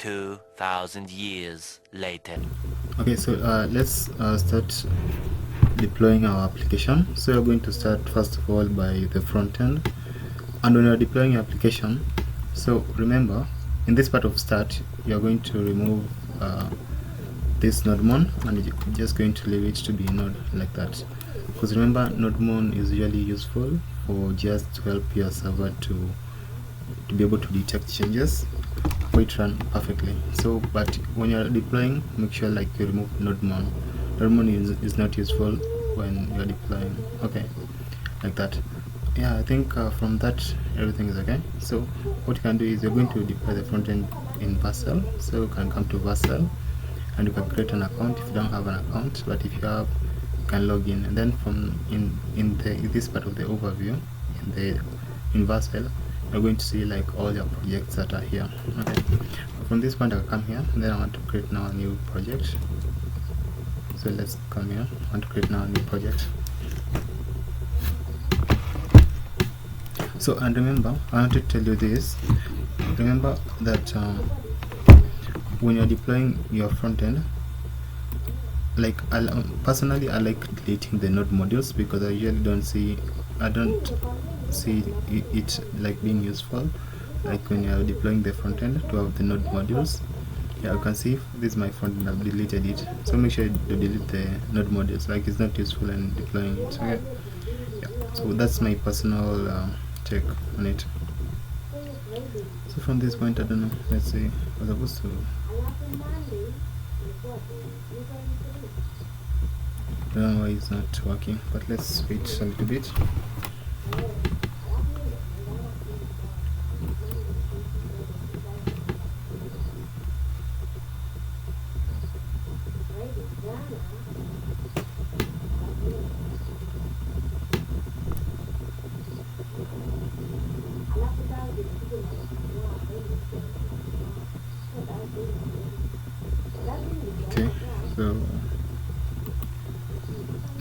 2,000 years later. Okay, so let's start deploying our application. So we're going to start first of all by the front end. And when you're deploying your application, so remember in this part of start you're going to remove this nodemon, and you're just going to leave it to be node like that, because remember nodemon is really useful for just to help your server to be able to detect changes for it run perfectly. So but when you're deploying, make sure like you remove nodemon. Nodemon is not useful when you're deploying. Okay, like that. Yeah, I think from that everything is okay. So what you can do is you're going to deploy the front end in Vercel. So you can come to Vercel and you can create an account if you don't have an account, but if you have, you can log in, and then from in this part of the overview in Vercel, you're going to see like all your projects that are here. Okay, from this point I'll come here, and then I want to create now a new project. So let's come here. I want to create now a new project. So, and remember, I want to tell you this. Remember that when you're deploying your front end, like personally I like deleting the node modules, because I usually don't see it like being useful, like when you're deploying the front end to have the node modules. Yeah, you can see this is my front end, I've deleted it. So make sure you delete the node modules, like it's not useful in deploying it. Okay, yeah, so that's my personal take on it. So from this point, I don't know, let's see, I was supposed to, I don't know why it's not working, but let's wait a little bit. Okay, so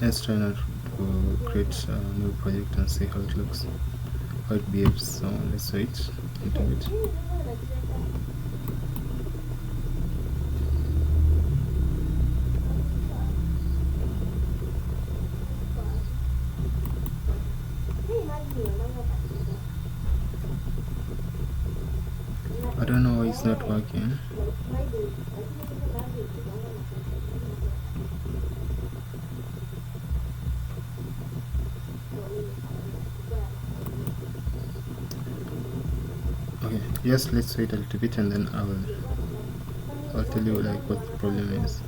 let's try now to create a new project and see how it looks, how it behaves. So let's wait a little bit. I don't know why it's not working. Okay, yes, let's wait a little bit, and then I'll tell you like what the problem is.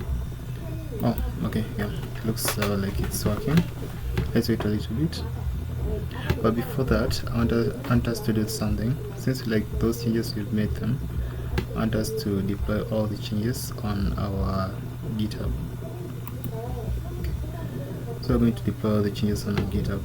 Oh, okay, yeah, looks like it's working. Let's wait a little bit. But before that, I want us to do something. Since like those changes we've made them, I want us to deploy all the changes on our GitHub. Okay. So we're going to deploy all the changes on our GitHub.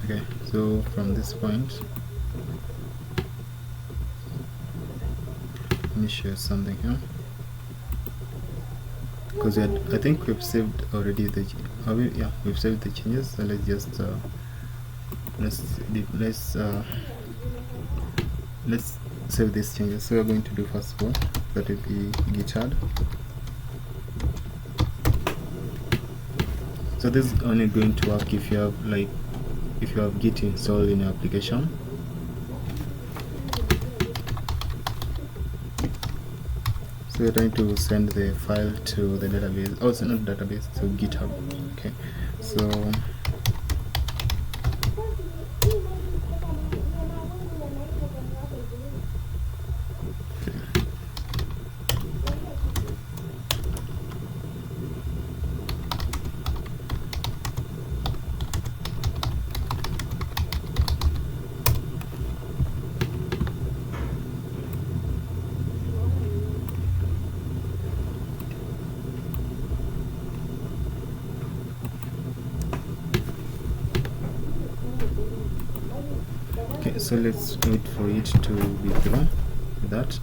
Okay, so from this point, let me share something here, because I think we've saved already the we've saved the changes. So let's just let's save these changes. So we're going to do first of all, that will be github. So this is only going to work if you have Git installed in your application. So we're trying to send the file to the database. Oh, it's not database, to GitHub. Okay, so Okay, so let's wait for it to be through with that.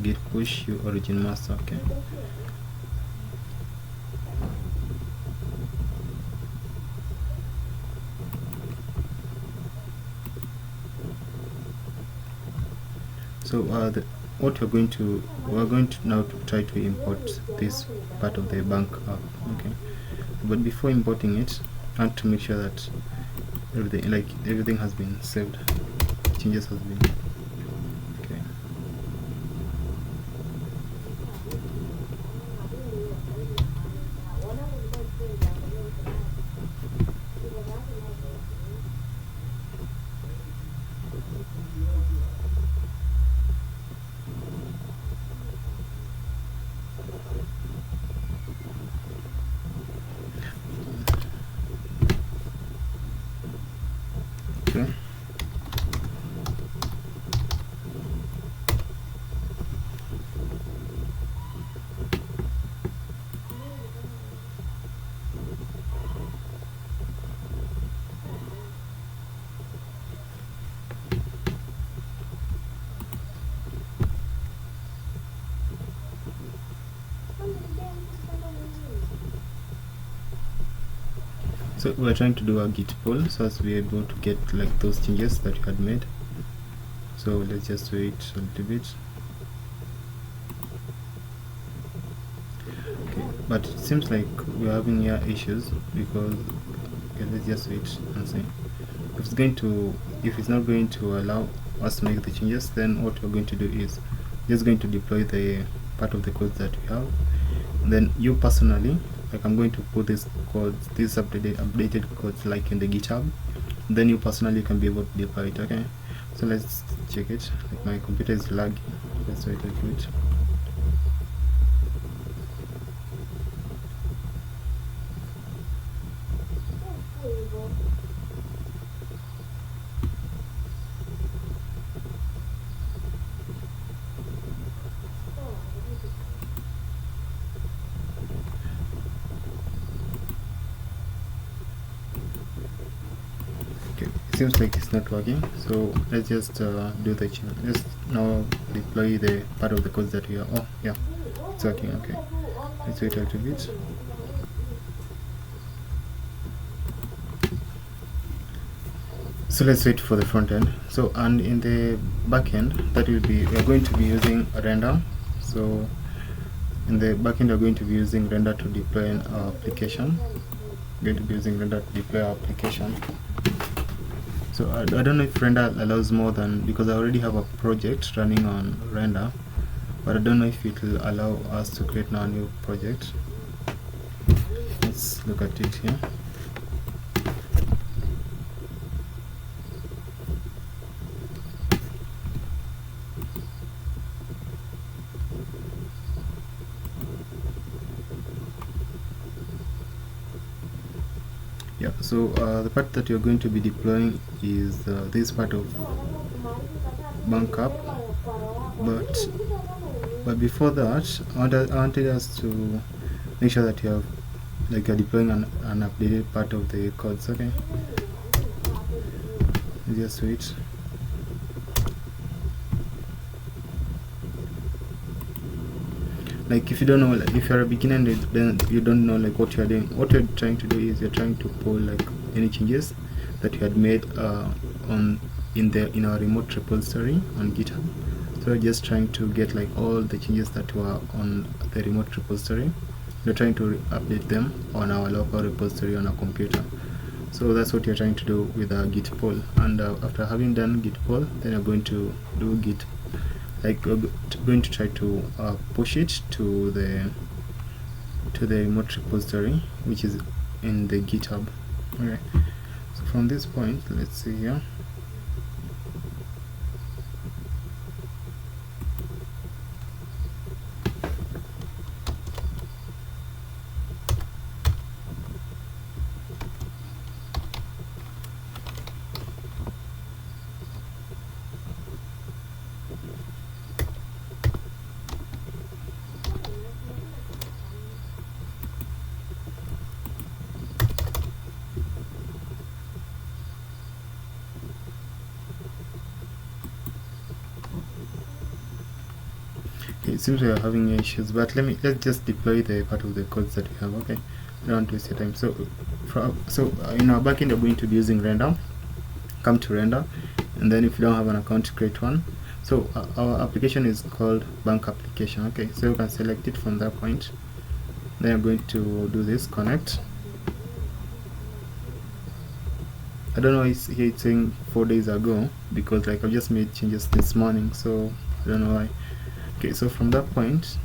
Git push your origin master. Okay, so what we're going to now try to import this part of the bank app. Okay, but before importing it, I want to make sure that everything has been saved, changes has been. Okay, okay. So we're trying to do a git pull so as we're able to get like those changes that you had made. So let's just wait a little bit. Okay, but it seems like we're having here issues because, okay, let's just wait and see. If it's not going to allow us to make the changes, then what we're going to do is just going to deploy the part of the code that we have. And then you personally, like, I'm going to put this code, this updated codes like in the GitHub. Then you personally can be able to deploy it. Okay, so let's check it. Like, my computer is lagging. Let's wait a little bit. Seems like it's not working, so let's just do the change. Let's now deploy the part of the code that we are. Oh yeah, it's working. Okay, let's wait a little bit. So let's wait for the front end. So, and in the back end, that will be, we are going to be using render. So in the back end, we're going to be using render to deploy our application. We're going to be using render to deploy our application. So I don't know if render allows more than, because I already have a project running on render, but I don't know if it will allow us to create now a new project. Let's look at it here. Yeah, so the part that you're going to be deploying is this part of bank app, but before that, I wanted us to make sure that you have, like, you're deploying an updated part of the codes. Okay, just wait. Like, if you don't know, like, if you're a beginner and then you don't know like what you're doing, what you're trying to do is you're trying to pull like any changes that you had made in our remote repository on GitHub. So we're just trying to get like all the changes that were on the remote repository. We're trying to update them on our local repository on our computer. So that's what you're trying to do with a git pull. And after having done git pull, then you're going to do git, like, we're going to try to push it to the remote repository, which is in the GitHub. Okay, so from this point, let's see here. Okay, it seems we are having issues, but let's just deploy the part of the codes that we have. Okay, I don't want to waste your time. So in our backend we're going to be using render. Come to render, and then if you don't have an account, create one. So our application is called bank application. Okay, so you can select it from that point. Then you're going to do this connect. I don't know, here it's saying 4 days ago, because like I just made changes this morning, so I don't know why. Okay, so from that point,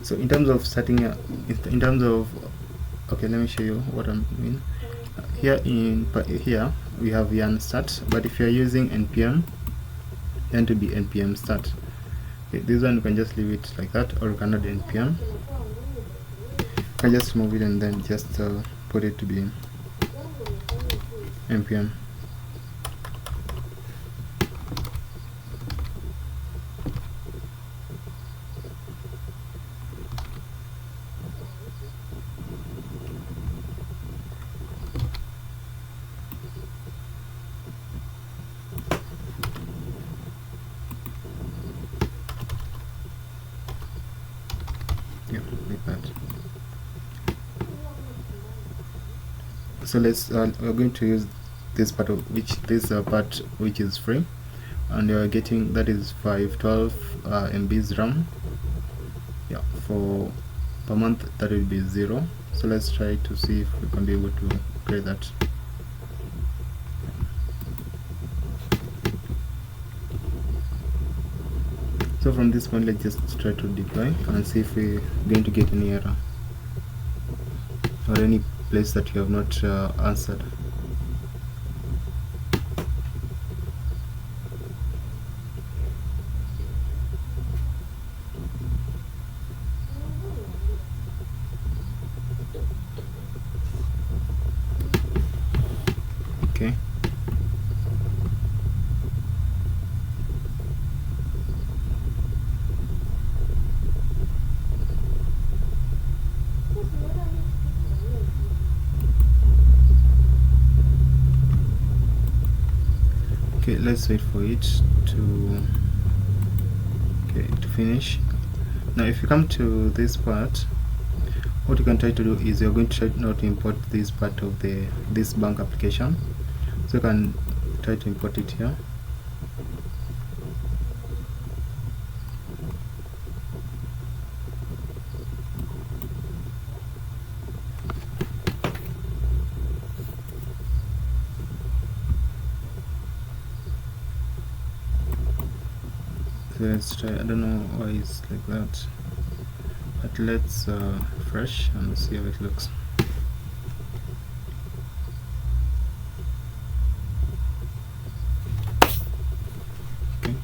so in terms of setting up, in terms of, okay, let me show you what I mean. Here we have yarn start, but if you are using npm, then to be npm start. Okay, this one you can just leave it like that, or you can add npm. You can just move it and then just put it to be npm. Yeah, like that. So we're going to use this part which is free, and you're getting, that is 512 MBs RAM. Yeah, for per month that will be 0. So let's try to see if we can be able to create that. So from this point, let's just try to deploy and see if we're going to get any error or any place that you have not answered. Okay. Okay, let's wait for it to finish. Now if you come to this part, what you can try to do is you're going to try now to import this part of this bank application. So you can try to import it here. So let's try, I don't know why it's like that, but let's refresh and see how it looks. Okay,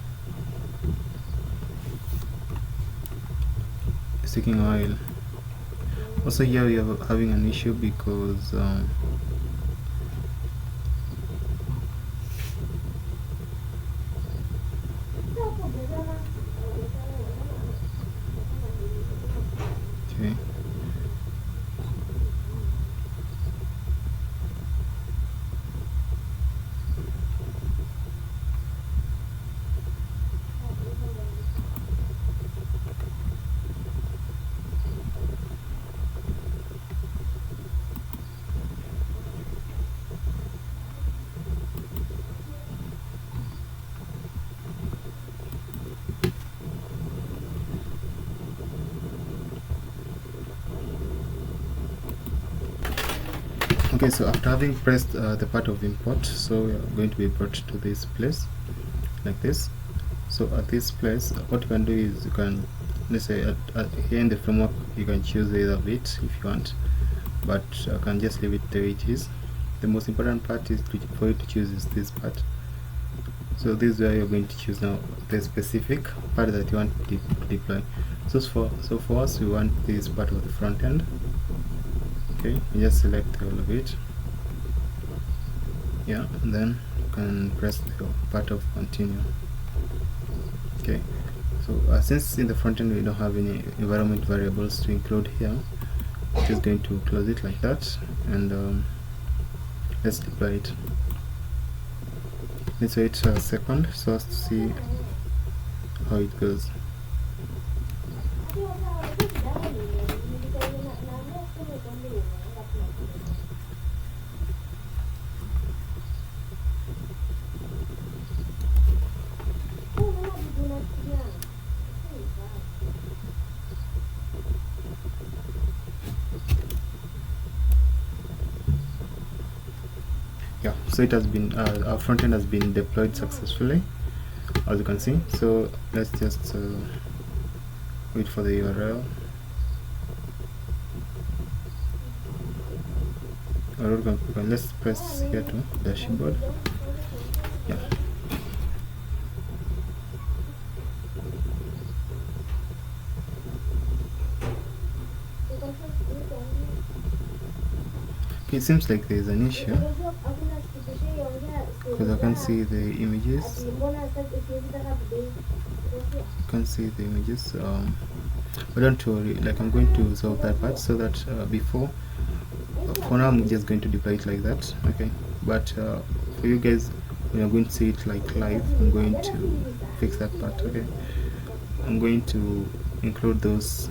it's taking a while. Also here we are having an issue because okay. Okay, so after having pressed the part of import, so we are going to be brought to this place like this. So at this place, what you can do is you can, let's say here in the framework, you can choose either of it if you want, but I can just leave it the way it is. The most important part is for you to choose is this part. So this is where you're going to choose now the specific part that you want to deploy. So for us, we want this part of the front end. Okay, you just select all of it. Yeah, and then you can press the part of continue. Okay, so since in the front end we don't have any environment variables to include here, I'm just going to close it like that, and let's deploy it. Let's wait a second so as to see how it goes. Yeah, so it has been our front end has been deployed successfully, as you can see. So let's just wait for the URL. Or let's press here to dashboard. Yeah. Okay, it seems like there is an issue because I can't see the images. Can't see the images. But don't worry, like I'm going to solve that part so that for now I'm just going to deploy it like that. Okay, but for you guys, when you're going to see it like live, I'm going to fix that part. Okay, I'm going to include those.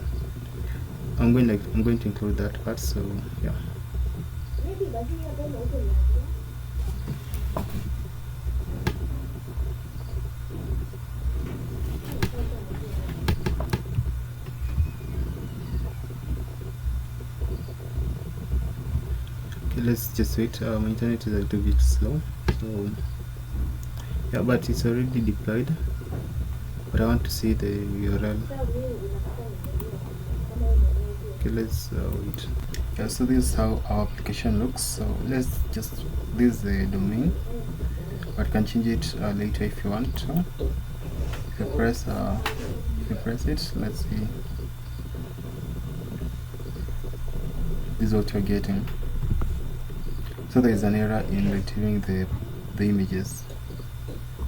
I'm going to include that part. So yeah. Okay, let's just wait. My internet is a little bit slow, so yeah, but it's already deployed. But I want to see the URL. Okay, let's wait. Yeah, so this is how our application looks. So let's just, this is the domain, but you can change it later if you want to. If you press it, let's see. This is what you're getting. So there is an error in retrieving the images.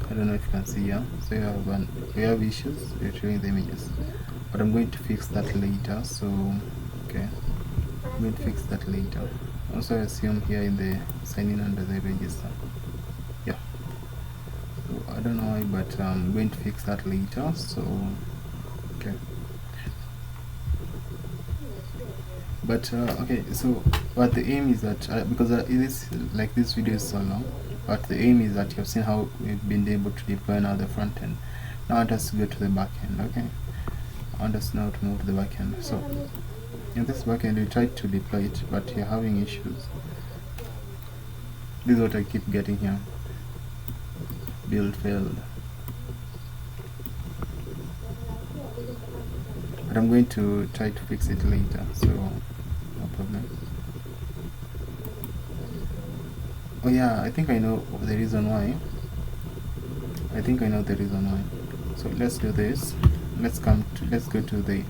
I don't know if you can see here. So we have issues retrieving the images, but I'm going to fix that later. So okay, I'm going to fix that later. Also assume here in the sign in under the register. Yeah. So I don't know why, but I'm going to fix that later. So okay. But okay, so but the aim is that because it is like this video is so long, but the aim is that you have seen how we've been able to deploy another front end. Now I want us to go to the back end. Okay, I want us now to move to the back end. So in this back end, we tried to deploy it, but you're having issues. This is what I keep getting here. Build failed. But I'm going to try to fix it later, so no problem. Oh yeah, I think I know the reason why. So let's do this. Let's go to the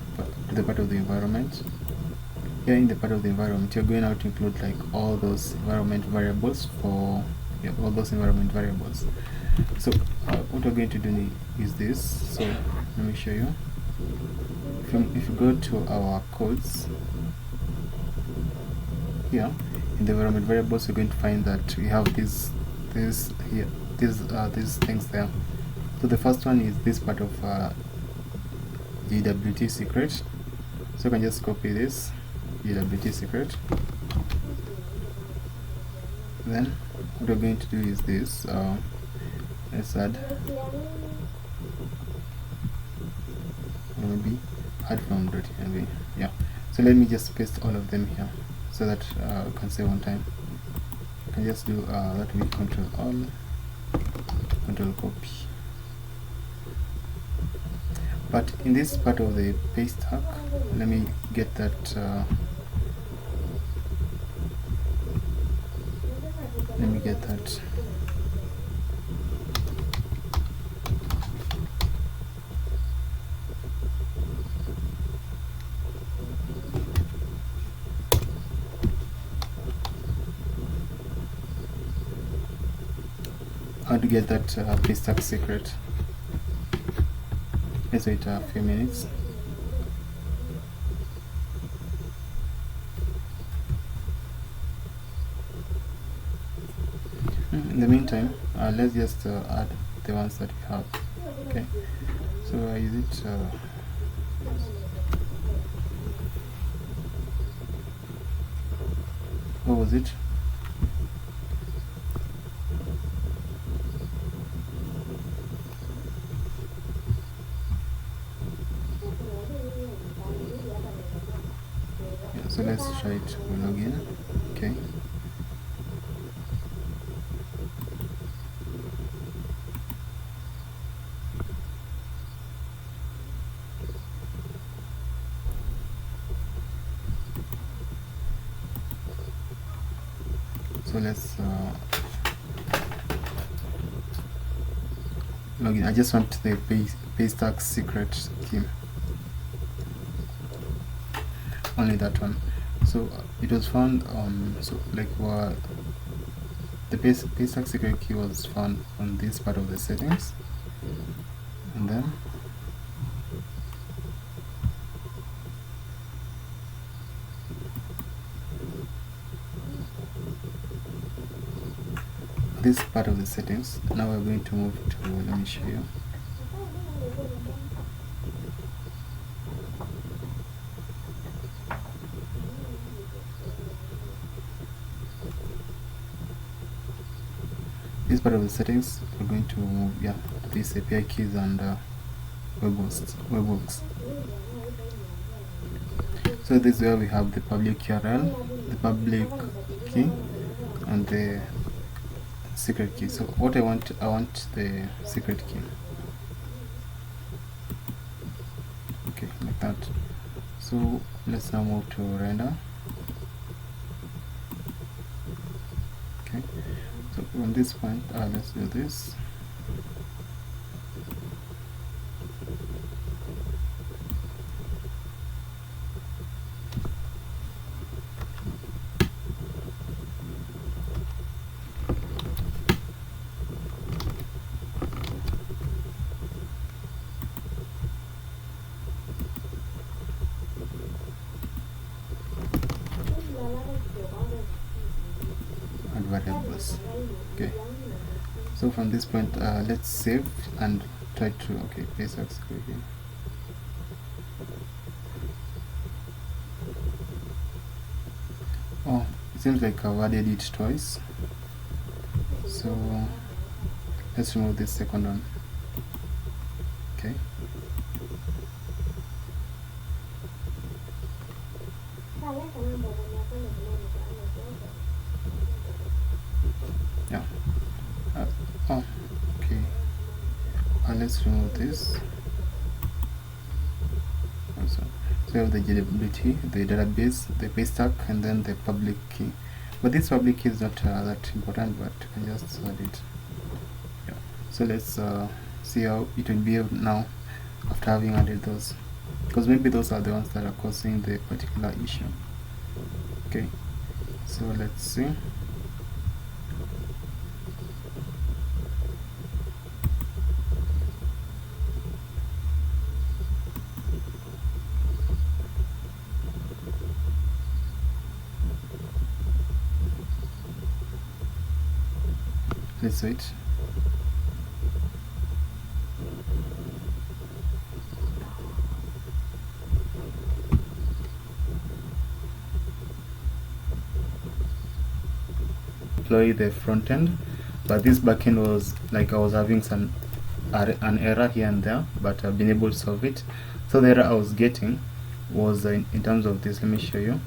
part of the environment. Here in the part of the environment, you're going to include like all those environment variables for all those environment variables. So what we're going to do is this. So let me show you. If you go to our codes here in the environment variables, you're going to find that we have these things there. So the first one is this part of GWT secret. So you can just copy this GWT secret. Then what we're going to do is this. Let's add maybe add from .env. Yeah. So let me just paste all of them here so that we can save on time. You can just do that with Control All, Control Copy. But in this part of the Paystack, let me get that. Let me get that. how to get that Paystack secret. Let's wait a few minutes. In the meantime, let's just add the ones that we have. Okay, so is it what was it? Yeah, so let's try to log in. Okay. So let's log in. I just want the Paystack secret key, only that one. So it was found so like the Paystack secret key was found on this part of the settings, and then this part of the settings. Now we're going to move to, let me show you. This part of the settings, we're going to move, yeah, these API keys and webhooks. So this is where we have the public URL, the public key, and the secret key. So what I want the secret key. Okay, like that. So let's now move to render. Okay, so from this point, let's do this. Variables. Okay, so from this point, let's save and try to, okay, Paystack security. Oh, it seems like I've added it twice, so let's remove this second one. Okay, yeah. Oh, okay. Let's remove this. Also, so we have the JWT, the database, the Paystack, and then the public key. But this public key is not that important, but you can just add it. Yeah. So let's see how it will behave now after having added those, because maybe those are the ones that are causing the particular issue. Okay, so let's see. Let's wait. Deploy the front end, but this backend was like I was having an error here and there, but I've been able to solve it. So the error I was getting was in terms of this. Let me show you.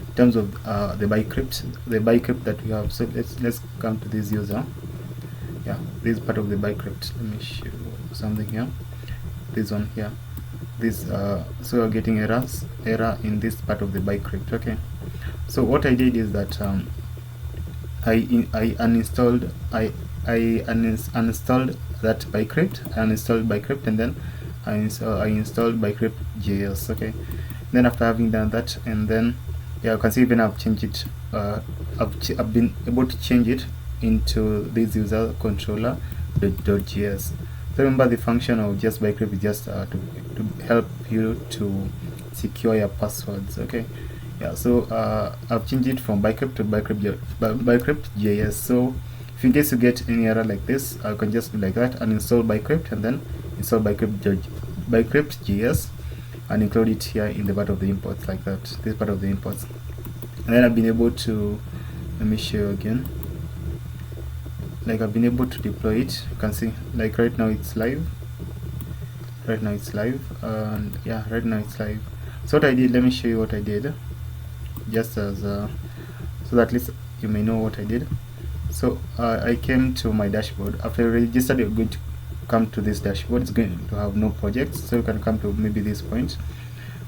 In terms of the bycrypt that we have. So let's come to this user. Yeah, this is part of the bycrypt. Let me show you something here. This one here. This so we're getting error in this part of the bycrypt. Okay, so what I did is that I uninstalled that bycrypt. I uninstalled bycrypt, and then I installed bycrypt.js. Okay, then after having done that, and then yeah, you can see even I've changed it. I've been able to change it into this user controller .js. So remember, the function of just bicrypt is just to help you to secure your passwords. Okay, yeah. So I've changed it from bicrypt to bicrypt.js. So if in case you get any error like this, I can just do like that and install bicrypt, and then install bicrypt.js and include it here in the part of the imports, like that. This part of the imports, and then I've been able to, let me show you again. Like, I've been able to deploy it. You can see, like, right now it's live. And yeah, right now it's live. So what I did, let me show you what I did, just as so that at least you may know what I did. So I came to my dashboard. After you registered, you're going to come to this dashboard. It's going to have no projects, so you can come to maybe this point,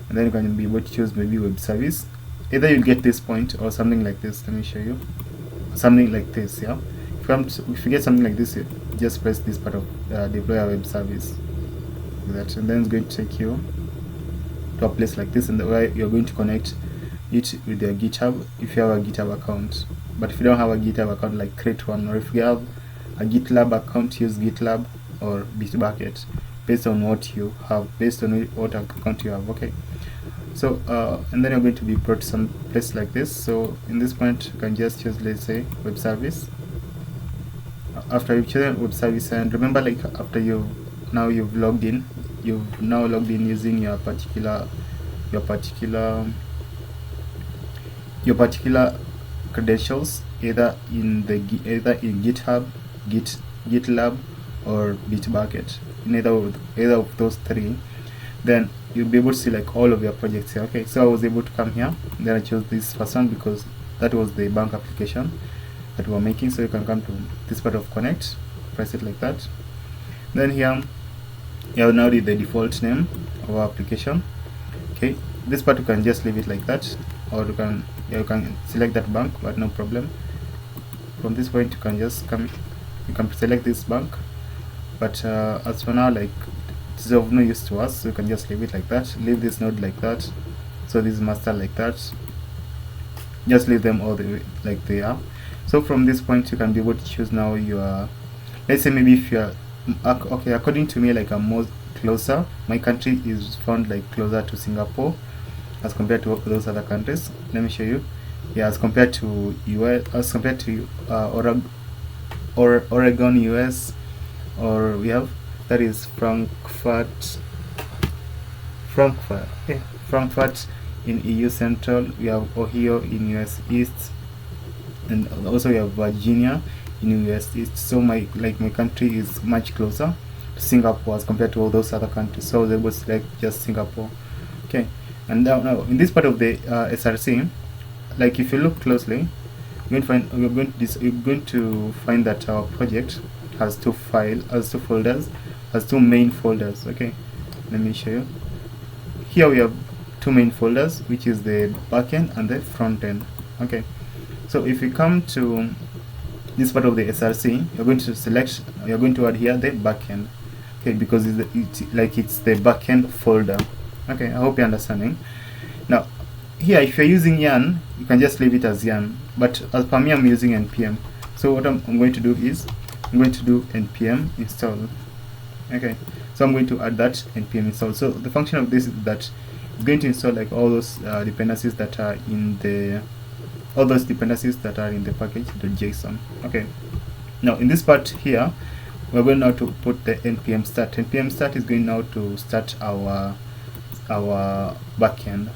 and then you can be able to choose maybe web service. Either you get this point or something like this. Let me show you something like this. Yeah, if you get something like this, you just press this part of deploy a web service, like that, and then it's going to take you to a place like this, and where you're going to connect it with your GitHub if you have a GitHub account. But if you don't have a GitHub account, like, create one, or if you have a GitLab account, use GitLab or Bitbucket, based on what you have, based on what account you have. Okay, so and then you're going to be brought to some place like this. So in this point, you can just choose, let's say, web service. After you've chosen web service, and remember, like, after you've now logged in using your particular credentials, either in GitHub, GitLab, or Bitbucket, in either of those three, then you'll be able to see, like, all of your projects here. Okay, so I was able to come here, then I chose this first one because that was the bank application that we're making. So you can come to this part of connect, press it like that. Then here you have now the default name of our application. Okay, this part you can just leave it like that, or you can select that bank, but no problem. From this point you can just come, you can select this bank, but as for now, like, it's of no use to us, so you can just leave it like that. Leave this node like that, so this master like that, just leave them all the way like they are. So from this point you can be able to choose now your, let's say, maybe if you're okay, according to me, like, I'm more closer, my country is found like closer to Singapore as compared to those other countries. Let me show you. Yeah, as compared to US, as compared to Oregon, US, or we have, that is Frankfurt, yeah, Frankfurt in EU Central. We have Ohio in US East, and also we have Virginia in US East. So my country is much closer to Singapore as compared to all those other countries, so I was able to select just Singapore. Okay, and now in this part of the SRC, like, if you look closely, you're going to find that our project has two folders, has two main folders. Okay, let me show you. Here we have two main folders, which is the backend and the front end. Okay, so if you come to this part of the SRC, you're going to add here the backend. Okay, because it's the backend folder. Okay, I hope you're understanding. Now here, if you're using yarn, you can just leave it as yarn, but as per me, I'm using npm. So what I'm going to do is I'm going to do npm install. Okay, so I'm going to add that npm install. So the function of this is that it's going to install, like, all those dependencies that are in the package.json. Okay, now in this part here, we're going now to put the npm start. Npm start is going now to start our backend.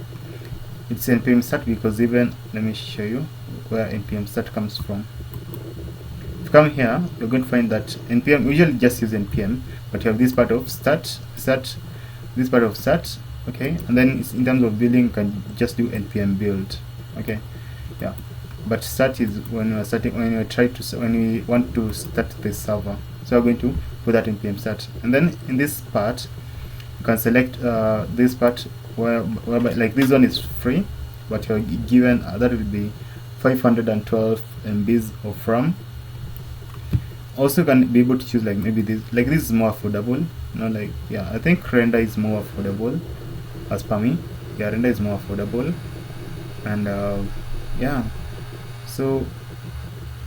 It's npm start because, even, let me show you where npm start comes from. If you come here, you're going to find that npm, we usually just use npm, but you have this part of start, this part of start. Okay, and then in terms of building, you can just do npm build. Okay, yeah, but start is when we want to start the server. So we're going to put that npm start, and then in this part you can select this part whereby, like, this one is free, but you're given that will be 512 MBs of RAM. Also, you can be able to choose, like, maybe this is more affordable. Like, yeah, I think render is more affordable as per me. Yeah, render is more affordable, and yeah, so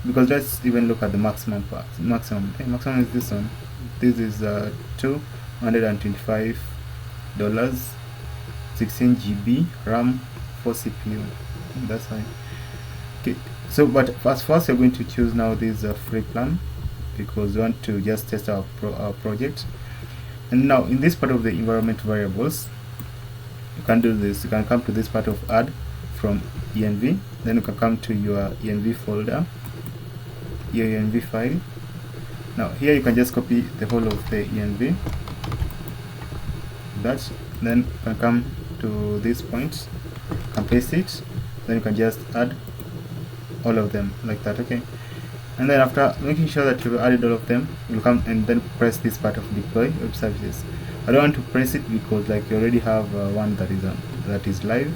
because let's even look at the maximum part. Maximum is this one. This is $225, 16 GB RAM, 4 CPU. That's fine. Okay, so but as first we're going to choose now this free plan, because we want to just test our project. And now in this part of the environment variables, you can do this. You can come to this part of add from env, then you can come to your env folder, your env file. Now here you can just copy the whole of the env, then you can come to this point, and paste it, then you can just add all of them like that. Okay, and then after making sure that you've added all of them, you'll come and then press this part of deploy web services. I don't want to press it because like you already have one that is live,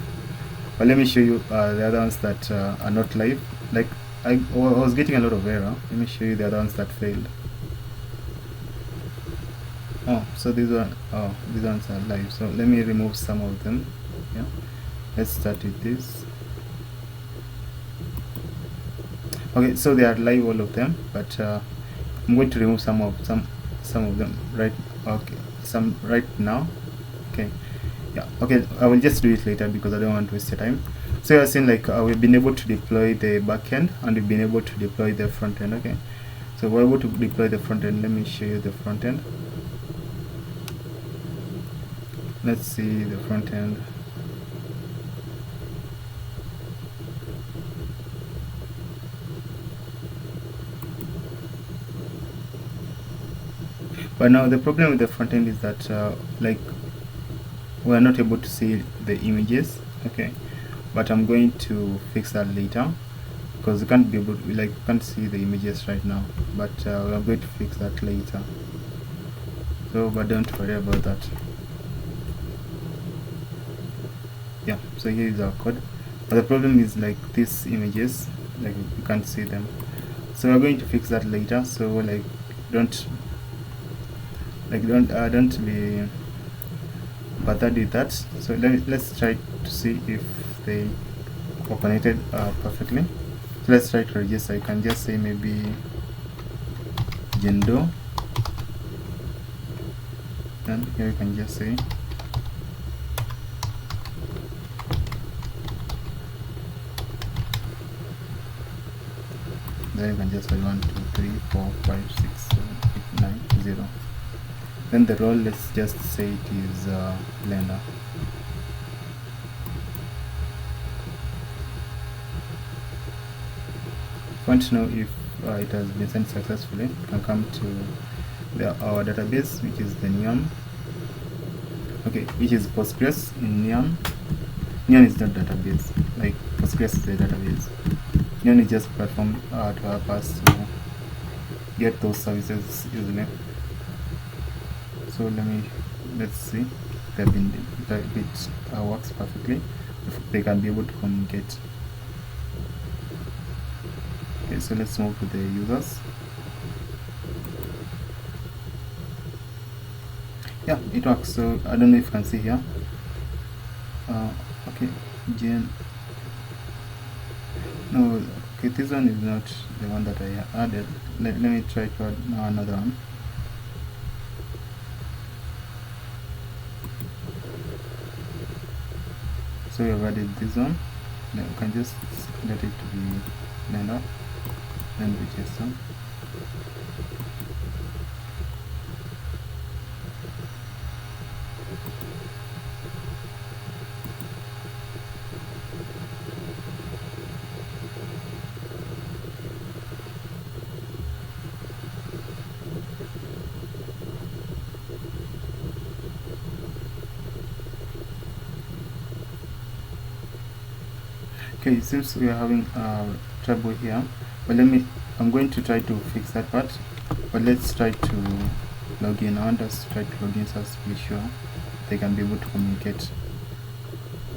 but let me show you the other ones that are not live. Like I was getting a lot of error. Let me show you the other ones that failed. So these ones are live, so let me remove some of them. Yeah, let's start with this. Okay, so they are live, all of them, but I'm going to remove some of them right now. Okay, yeah, okay, I will just do it later because I don't want to waste your time. So you're seeing like we've been able to deploy the backend and we've been able to deploy the front end. Okay, so we're able to deploy the front end. Let me show you the front end. Let's see the front end. But now the problem with the front end is that like we are not able to see the images. Okay, but I'm going to fix that later because you can't be able to, like, can't see the images right now, but we're going to fix that later. So but don't worry about that. Yeah, so here is our code, but the problem is like these images, like you can't see them, so we're going to fix that later. So like don't be bothered with that. So let's try to see if they are connected perfectly. So let's try to register. You can just say maybe Gendo, then here you can just say then you can just say 1 2 3 4 5 6 7 8 9 0. Then the role, let's just say it is Blender. Want to know if it has been sent successfully, you can come to our database, which is the Neon. Okay, which is Postgres in Neon. Neon is not database, like Postgres is the database. Neon is just platform to help us to get those services easily. So let's see that it works perfectly. If they can be able to communicate. Okay, so let's move to the users. Yeah, it works. So I don't know if you can see here. Okay, Jen. No, okay, this one is not the one that I added. Let me try to add now another one. So we have added this one. Now you can just let it to be Blender, then we just some. Okay, since we are having trouble here, but I'm going to try to fix that part, but let's try to log in. I want us to try to log in so as to be sure they can be able to communicate.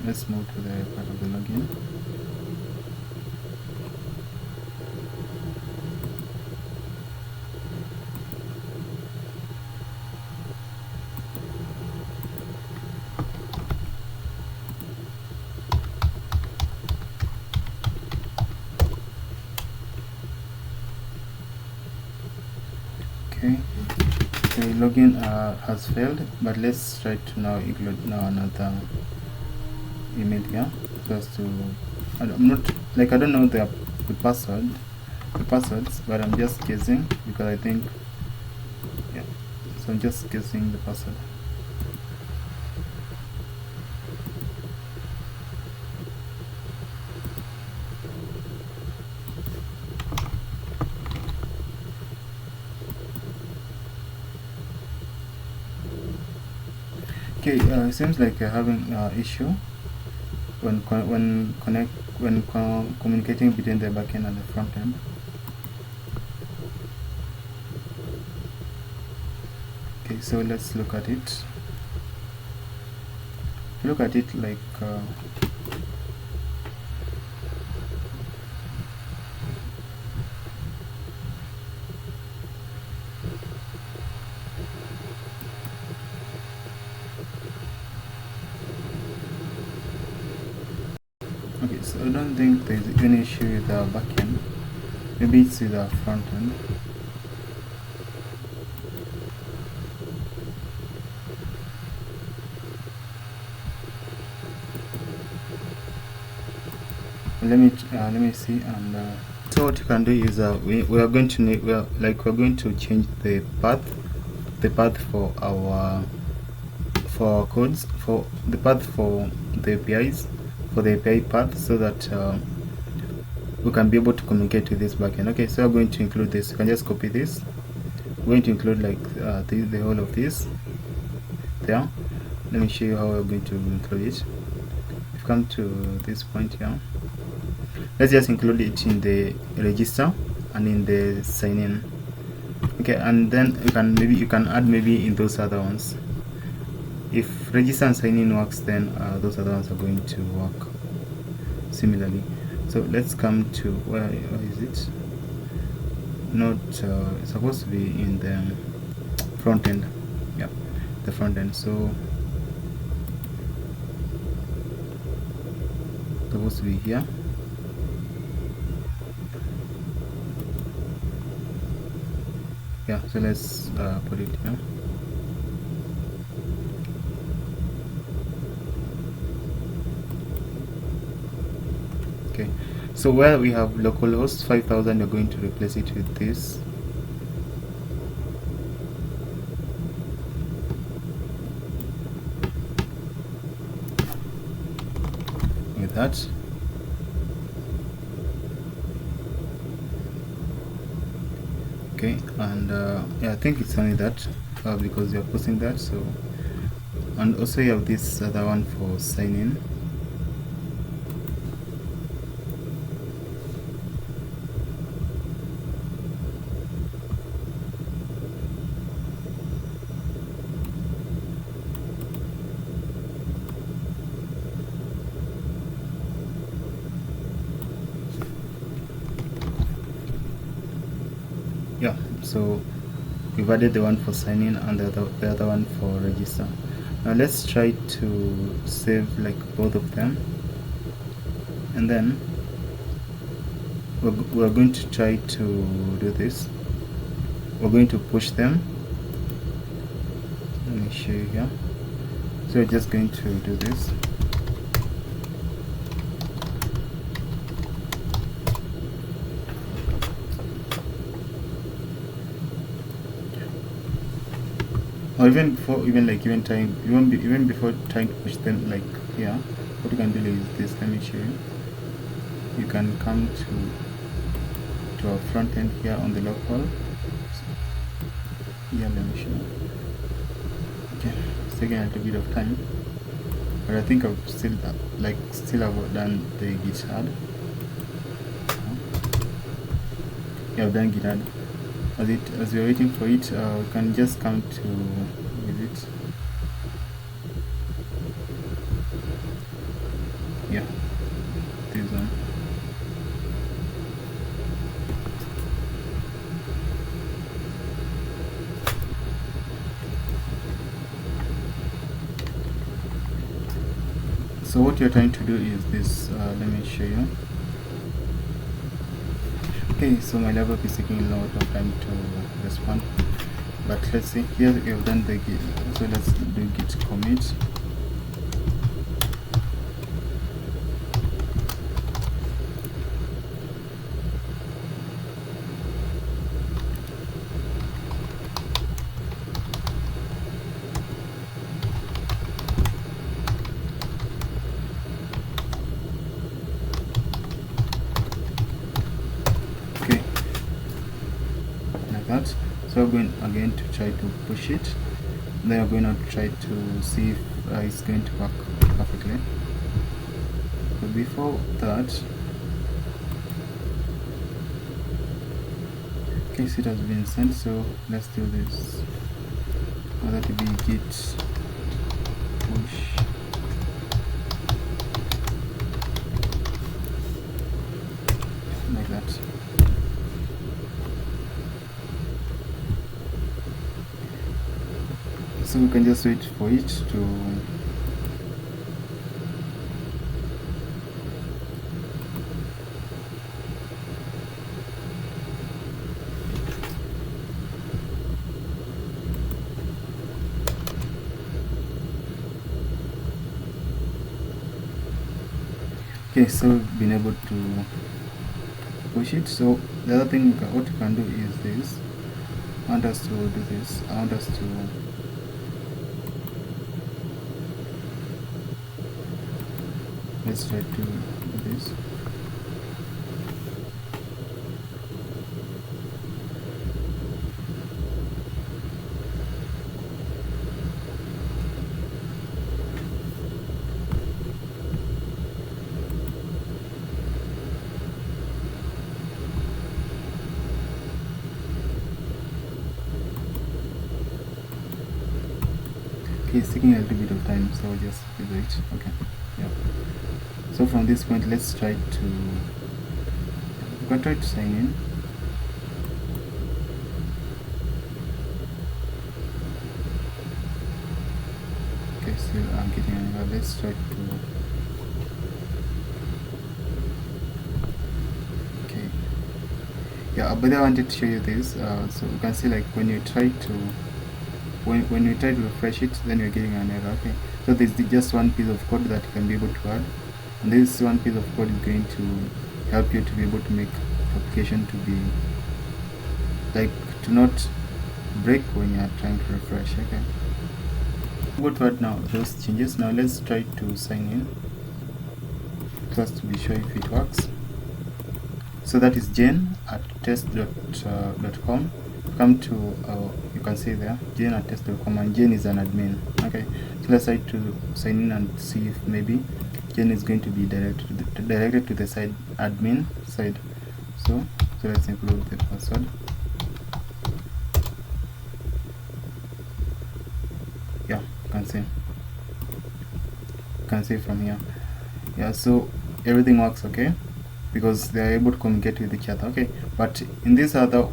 Let's move to the part of the login. Okay, so login has failed, but let's try to now include another email here, because I'm not like, I don't know the passwords, but I'm just guessing, because I think, yeah, so I'm just guessing the password. Okay, it seems like you're having issue when communicating between the backend and the front end. Okay, so let's look at it. Look at it like okay, so I don't think there's any issue with our backend. Maybe it's with our front end. Let me see. And so what you can do is we are going to need, we're going to change the path for our codes, for the path for the APIs, for the API path, so that we can be able to communicate with this backend. Okay, so we're going to include this. You can just copy this. We're going to include like the whole of this there. Let me show you how we're going to include it. If you come to this point here, let's just include it in the register and in the sign in. Okay, and then you can add maybe in those other ones. If register and sign in works, then those other ones are going to work similarly. So let's come to where is it? Not it's supposed to be in the front end. Yeah, the front end. So it's supposed to be here. Yeah, so let's put it here. Okay, so where we have localhost 5000, you're going to replace it with this. With that. Okay, and yeah, I think it's only that because you're posting that. So, and also you have this other one for sign in. Yeah, so we've added the one for sign in and the other one for register. Now let's try to save like both of them, and then we're going to try to do this. We're going to push them. Let me show you here. So we're just going to do this. Or even before, even before trying to push them, like here, what you can do is this. Let me show you. You can come to our front end here on the local. Yeah, let me show you. Okay, it's taking a little bit of time, but I think I've still have done the GitHub. Yeah, I've done GitHub. As we're waiting for it, we can just come to visit. Yeah, this one. So what you're trying to do is this. Let me show you. Okay, so my laptop is taking a lot of time to respond. but let's see. Here we have done the git, so let's do git commit. Okay, like that. So we're going again to try to push it. Then we're going to try to see if it's going to work perfectly. But before that, okay, so it has been sent, so let's do this. That will be git push like that. So we can just wait for it to okay, so we've been able to push it. So the other thing what we can do is this. I want us to do this. I want us to let's try to do this. Okay, it's taking a little bit of time, so I'll just wait. Okay, yeah. So from this point, let's try to we can try to sign in. Okay, so I'm getting an error. Let's try to okay. Yeah, but I wanted to show you this. So you can see like when you try to when you try to refresh it, then you're getting an error. Okay, so there's just one piece of code that you can be able to add, and this one piece of code is going to help you to be able to make the application to be like to not break when you are trying to refresh. Okay, go to add now those changes. Now let's try to sign in just to be sure if it works. So that is Jane at test.com. Come to you can see there Jane at test.com, and Jane is an admin. Okay, so let's try to sign in and see if maybe Jane is going to be directed to the side admin side. So let's include the password. Yeah, you can see from here. Yeah, so everything works okay because they are able to communicate with each other. Okay, but in these other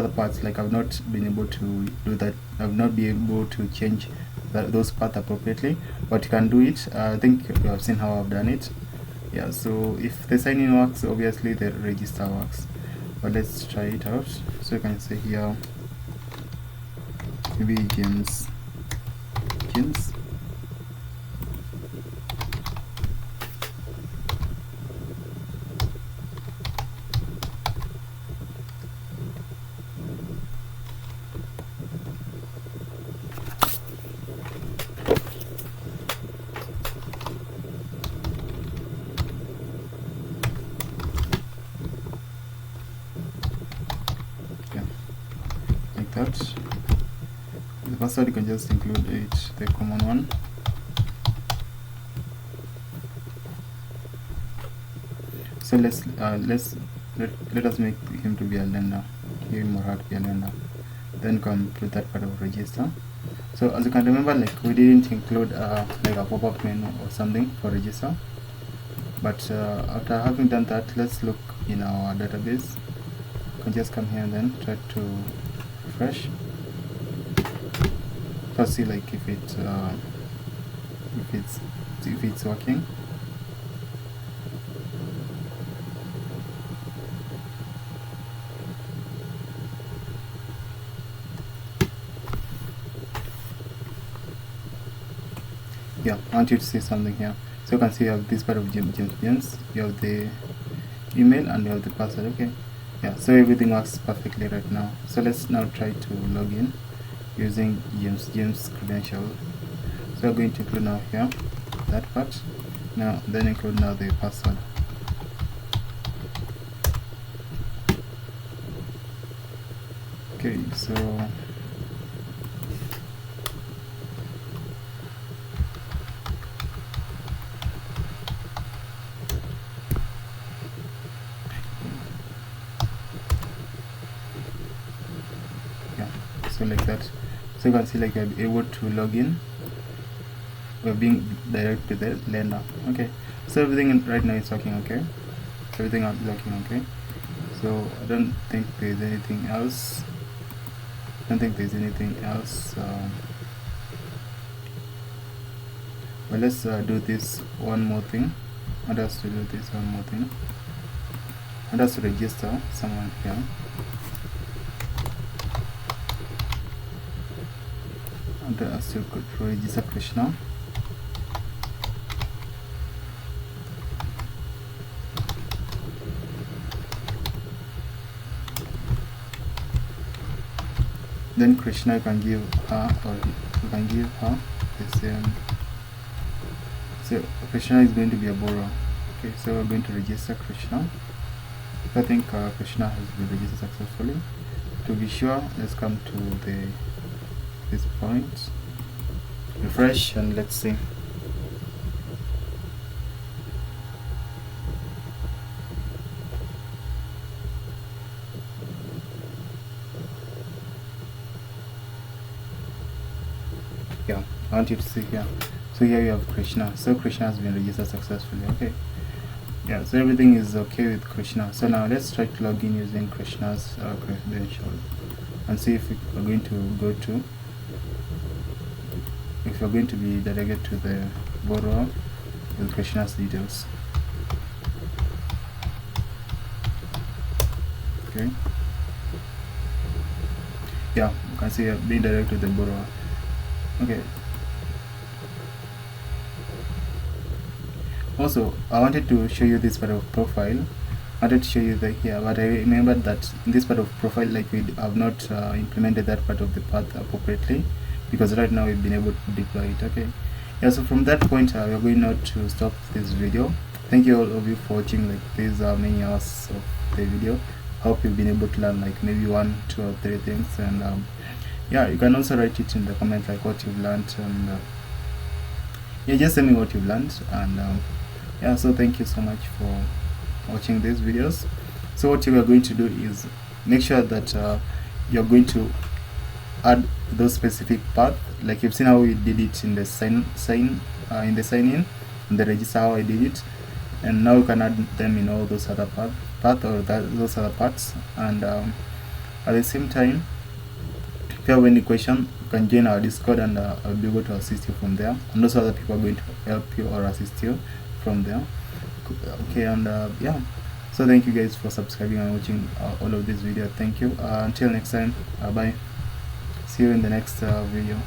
parts, like I've not been able to do that. I've not been able to change those parts appropriately, but you can do it. I think you have seen how I've done it. Yeah, so if the sign in works, obviously the register works, but let's try it out. So you can say here maybe James. Like that. The password you can just include it, the common one. So let us make him to be a lender, him or her to be a lender. Then come to that part of register. So as you can remember, like we didn't include like a pop-up menu or something for register. But after having done that, let's look in our database. You can just come here and then try to refresh. Let's see like if it's working. yeah, I want you to see something here. So you can see you have this part of James, you have the email and you have the password. Okay, yeah, so everything works perfectly right now. So let's now try to log in using James credential. So we're going to include now here that part. Now then include now the password. Okay, so yeah, so like that. So you can see like you're able to log in. We're being directed to the lender. Okay, so everything right now is working okay. Everything is working okay. So I don't think there's anything else. But let's do this one more thing. And us to do this one more thing. And us to register someone here. And us to register Krishna. Then Krishna can give her, or you can give her the same. So Krishna is going to be a borrower. Okay, so we're going to register Krishna. I think Krishna has been registered successfully. To be sure, let's come to this point, refresh, and let's see. Yeah, I want you to see here. So here you have Krishna. So Krishna has been registered successfully. Okay. Yeah, so everything is okay with Krishna. So now let's try to log in using Krishna's credential and see if we're going to go to, if we're going to be directed to the borrower with Krishna's details. Okay. Yeah, you can see being directed to the borrower. Okay. Also, I wanted to show you this part of profile. I wanted to show you that here, but I remembered that in this part of profile, like we have not implemented that part of the path appropriately, because right now we've been able to deploy it. Okay. Yeah. So from that point, we are going now to stop this video. Thank you all of you for watching like these many hours of the video. Hope you've been able to learn like maybe 1, 2, or 3 things, and yeah, you can also write it in the comments like what you've learned, and yeah, just tell me what you've learned, and yeah, so thank you so much for watching these videos. So what you are going to do is make sure that you're going to add those specific paths, like you've seen how we did it in the sign in and the register, how I did it, and now you can add them in all those other those other parts. And at the same time, if you have any question, you can join our Discord, and I'll be able to assist you from there, and also other people are going to help you or assist you from there. Okay, and yeah, so thank you guys for subscribing and watching all of this video. Thank you. Until next time, bye. See you in the next video.